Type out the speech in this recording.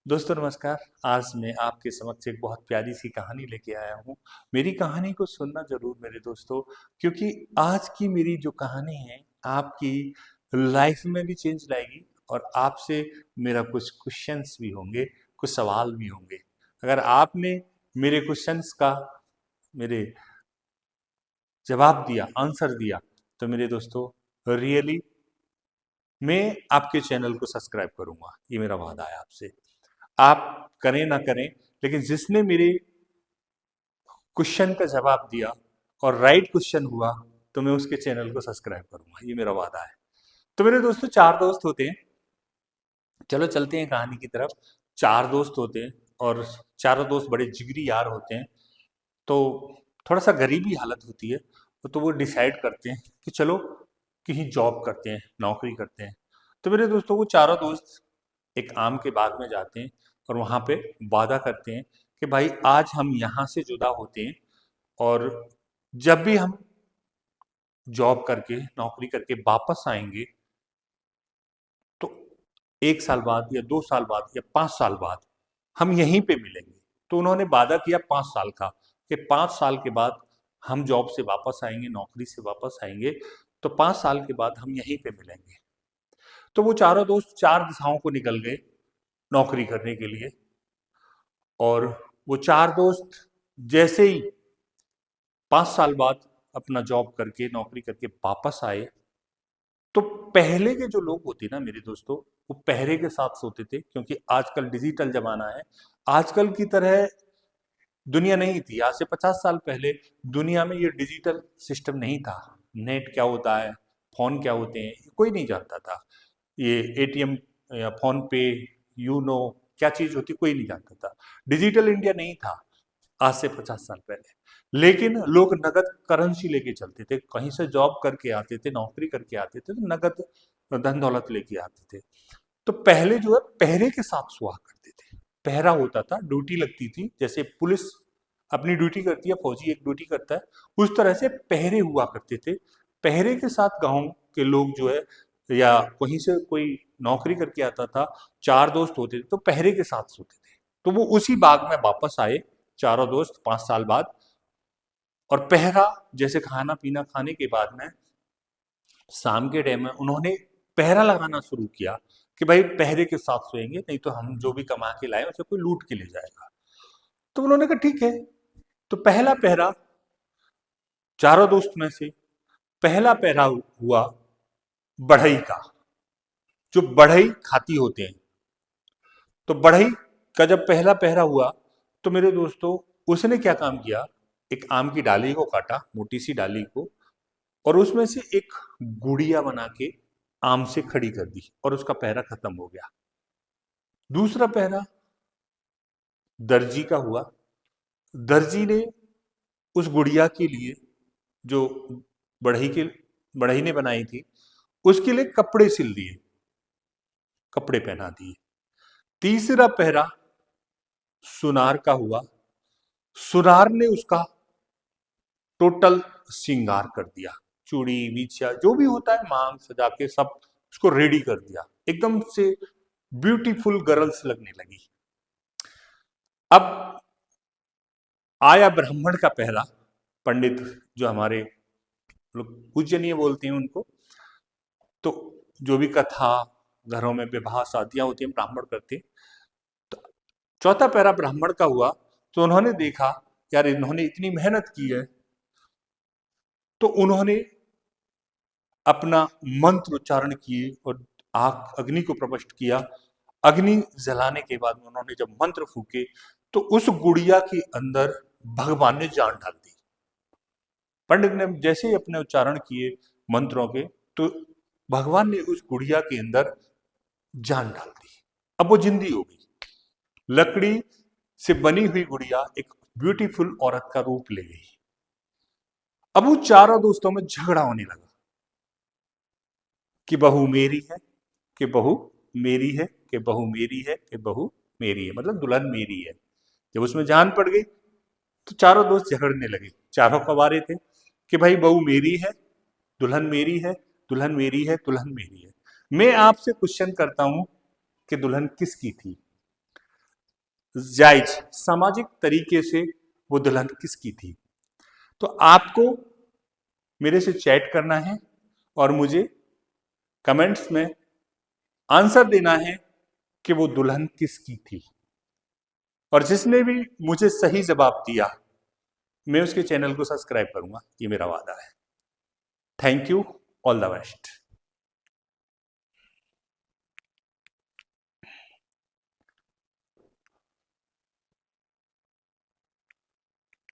दोस्तों नमस्कार। आज मैं आपके समक्ष एक बहुत प्यारी सी कहानी लेके आया हूँ। मेरी कहानी को सुनना ज़रूर मेरे दोस्तों, क्योंकि आज की मेरी जो कहानी है आपकी लाइफ में भी चेंज लाएगी और आपसे मेरा कुछ क्वेश्चंस भी होंगे, कुछ सवाल भी होंगे। अगर आपने मेरे क्वेश्चंस का मेरे जवाब दिया, आंसर दिया, तो मेरे दोस्तों रियली मैं आपके चैनल को सब्सक्राइब करूँगा। ये मेरा वादा है आपसे। आप करें ना करें, लेकिन जिसने मेरे क्वेश्चन का जवाब दिया और राइट क्वेश्चन हुआ, तो मैं उसके चैनल को सब्सक्राइब करूंगा। ये मेरा वादा है। तो मेरे दोस्तों चार दोस्त होते हैं। चलो चलते हैं कहानी की तरफ। चार दोस्त होते हैं और चारों दोस्त बड़े जिगरी यार होते हैं। तो थोड़ा सा गरीबी हालत होती है, तो वो डिसाइड करते हैं कि चलो कहीं जॉब करते हैं, नौकरी करते हैं। तो मेरे दोस्तों वो चारों दोस्त एक आम के बाग में जाते हैं और वहाँ पे वादा करते हैं कि भाई आज हम यहाँ से जुदा होते हैं और जब भी हम जॉब करके नौकरी करके वापस आएंगे, तो 1 साल बाद या 2 साल बाद या 5 साल बाद हम यहीं पे मिलेंगे। तो उन्होंने वादा किया 5 साल का, कि 5 साल के बाद हम जॉब से वापस आएंगे, नौकरी से वापस आएंगे, तो 5 साल के बाद हम यहीं पे मिलेंगे। तो वो चारों दोस्त चार दिशाओं को निकल गए नौकरी करने के लिए। और वो चार दोस्त जैसे ही 5 साल बाद अपना जॉब करके नौकरी करके वापस आए, तो पहले के जो लोग होते ना मेरे दोस्तों, वो पहरे के साथ सोते थे, क्योंकि आजकल डिजिटल जमाना है। आजकल की तरह दुनिया नहीं थी। आज से 50 साल पहले दुनिया में ये डिजिटल सिस्टम नहीं था। नेट क्या होता है, फोन क्या होते हैं, कोई नहीं जानता था। ये एटीएम या फोन पे, यूनो क्या चीज होती, कोई नहीं जानता था। डिजिटल इंडिया नहीं था आज से 50 साल पहले। लेकिन लोग नगद करेंसी लेके चलते थे, कहीं से जॉब करके आते थे, नौकरी करके आते थे, तो नगद धन दौलत लेके आते थे। तो पहले जो है पहरे के साथ सुहा करते थे। पहरा होता था, ड्यूटी लगती थी, जैसे पुलिस अपनी ड्यूटी करती है, फौजी एक ड्यूटी करता है, उस तरह से पहरे हुआ करते थे। पहरे के साथ गांव के लोग जो है, या कहीं से कोई नौकरी करके आता था, चार दोस्त होते थे तो पहरे के साथ सोते थे। तो वो उसी बाग में वापस आए चारों दोस्त 5 साल बाद। और पहरा जैसे खाना पीना खाने के बाद में शाम के टाइम में उन्होंने पहरा लगाना शुरू किया कि भाई पहरे के साथ सोएंगे, नहीं तो हम जो भी कमा के लाए उसे कोई लूट के ले जाएगा। तो उन्होंने कहा ठीक है। तो पहला पहरा, चारों दोस्त में से पहला पहरा हुआ बढ़ई का, जो बढ़ई खाती होते हैं। तो बढ़ई का जब पहला पहरा हुआ, तो मेरे दोस्तों उसने क्या काम किया, एक आम की डाली को काटा, मोटी सी डाली को, और उसमें से एक गुड़िया बना के आम से खड़ी कर दी और उसका पहरा खत्म हो गया। दूसरा पहरा दर्जी का हुआ। दर्जी ने उस गुड़िया के लिए, जो बढ़ई के बढ़ई ने बनाई थी, उसके लिए कपड़े सिल दिए, कपड़े पहना दिए। तीसरा पहरा सुनार का हुआ। सुनार ने उसका टोटल श्रृंगार कर दिया, चूड़ी बिछिया जो भी होता है, मांग सजा के सब उसको रेडी कर दिया, एकदम से ब्यूटीफुल गर्ल्स लगने लगी। अब आया ब्राह्मण का पहरा। पंडित जो हमारे लोग पूजनीय बोलते हैं उनको, तो जो भी कथा घरों में विवाह शादियां होती हैं ब्राह्मण करते हैं। तो चौथा पहरा ब्राह्मण का हुआ। तो उन्होंने देखा यार इन्होंने इतनी मेहनत की है, तो उन्होंने अपना मंत्र उच्चारण किए और आग अग्नि को प्रविष्ट किया। अग्नि जलाने के बाद उन्होंने जब मंत्र फूके, तो उस गुड़िया के अंदर भगवान ने जान डाल दी। पंडित ने जैसे ही अपने उच्चारण किए मंत्रों के, तो भगवान ने उस गुड़िया के अंदर जान डाल दी। अब वो जिंदी हो गई। लकड़ी से बनी हुई गुड़िया एक ब्यूटीफुल औरत का रूप ले गई। अब वो चारों दोस्तों में झगड़ा होने लगा कि बहू मेरी है, कि बहू मेरी है, कि बहू मेरी है, कि बहू मेरी है, मतलब दुल्हन मेरी है। जब उसमें जान पड़ गई, तो चारों दोस्त झगड़ने लगे। चारों कवारे थे कि भाई बहू मेरी है, दुल्हन मेरी है, दुल्हन मेरी है, दुल्हन मेरी है। मैं आपसे क्वेश्चन करता हूं कि दुल्हन किसकी थी? जायज सामाजिक तरीके से वो दुल्हन किसकी थी। तो आपको मेरे से चैट करना है और मुझे कमेंट्स में आंसर देना है कि वो दुल्हन किसकी थी। और जिसने भी मुझे सही जवाब दिया मैं उसके चैनल को सब्सक्राइब करूंगा, ये मेरा वादा है। Thank you, all the best.